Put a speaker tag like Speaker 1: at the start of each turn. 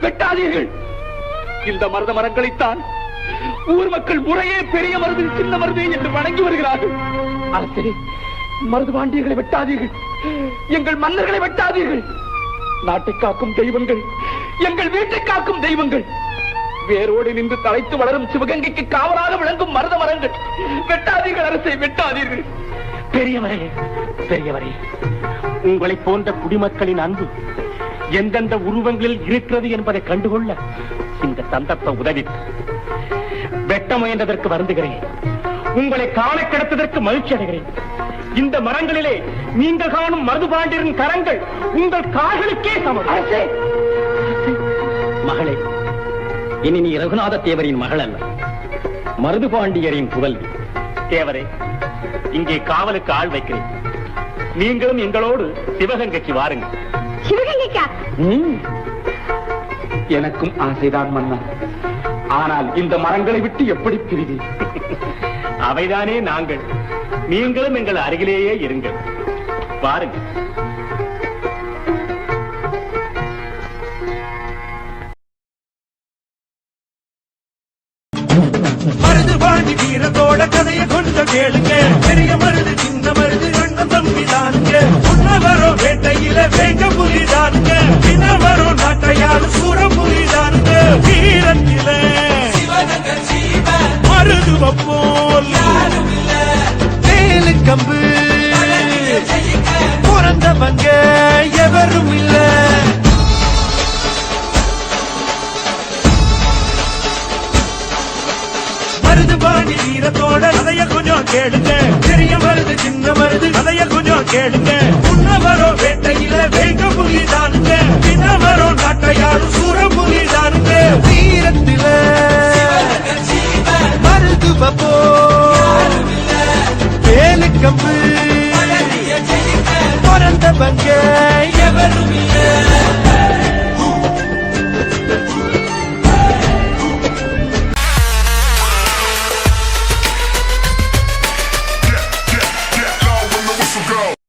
Speaker 1: வெட்டாதீர்கள். இந்த மருத மரங்களைத்தான் ஊர் மக்கள் முறையே பெரிய மருது சின்ன மருது என்று வணங்கி வருகிறார்கள். அரசே, மருது பாண்டியர்களை வெட்டாதீர்கள். எங்கள் மன்னர்களை வெட்டாதீர்கள். நாட்டை காக்கும் தெய்வங்கள், எங்கள் வீட்டை காக்கும் தெய்வங்கள், வேரோடு நின்று தலைத்து வளரும் சிவகங்கைக்கு காவலாக விளங்கும் மருத மரங்கள். வெட்டாதீர்கள் அரசை, வெட்டாதீர்கள்.
Speaker 2: பெரியவரே, பெரியவரே, உங்களை போன்ற குடிமக்களின் அன்பு எந்தெந்த உருவங்களில் இருக்கிறது என்பதை கண்டுகொள்ள இந்த சந்தர்ப்பம் உதவி. வெட்ட முயன்றதற்கு வருந்துகிறேன். உங்களை காண கிடத்ததற்கு மகிழ்ச்சி அடைகிறேன். இந்த மரங்களிலே நீங்கள் காணும் மருது பாண்டியரின் கரங்கள் உங்கள் கால்களுக்கே சமம்.
Speaker 3: மகளே, இனி நீ ரகுநாத தேவரின் மகள் அல்ல, மருது பாண்டியரின் புதல்வி.
Speaker 2: தேவரே, இங்கே காவலுக்கு ஆள் வைக்கிறேன். நீங்களும் எங்களோடு சிவகங்கைக்கு வாருங்கள்.
Speaker 4: சிவகங்கைக்கா?
Speaker 1: எனக்கும் ஆசைதான் மன்னா. ஆனால் இந்த மரங்களை விட்டு எப்படி பிரிவி?
Speaker 2: அவைதானே நாங்கள். நீங்களும் எங்கள் அருகிலேயே இருங்கள். வாருங்கள்.
Speaker 5: மருது பாண்டி வீரத்தோட கதையை கொஞ்சம் கேளுங்க. பெரிய மருது சின்ன மருது அண்ணன் தம்பி தானுங்க. முன்ன வரும் வேட்டையில வேங்க புலி தானுங்க. பின்ன வரும் நாட்டையால் சூற புலி தானுங்க. வீரத்தில மருது போல் வேலு கம்பு பிறந்தவங்க எவரும் இல்ல. மருது பாண்டி வீரத்தோட கதைய கொஞ்சம் கேளுங்க. பெரிய மருது சின்ன மருது கதைய கொஞ்சம் கேளுங்க. முன்ன வரும் வேட்டையில வேங்க புலி தானுங்க. பின்ன வரும் நாட்டையாலும்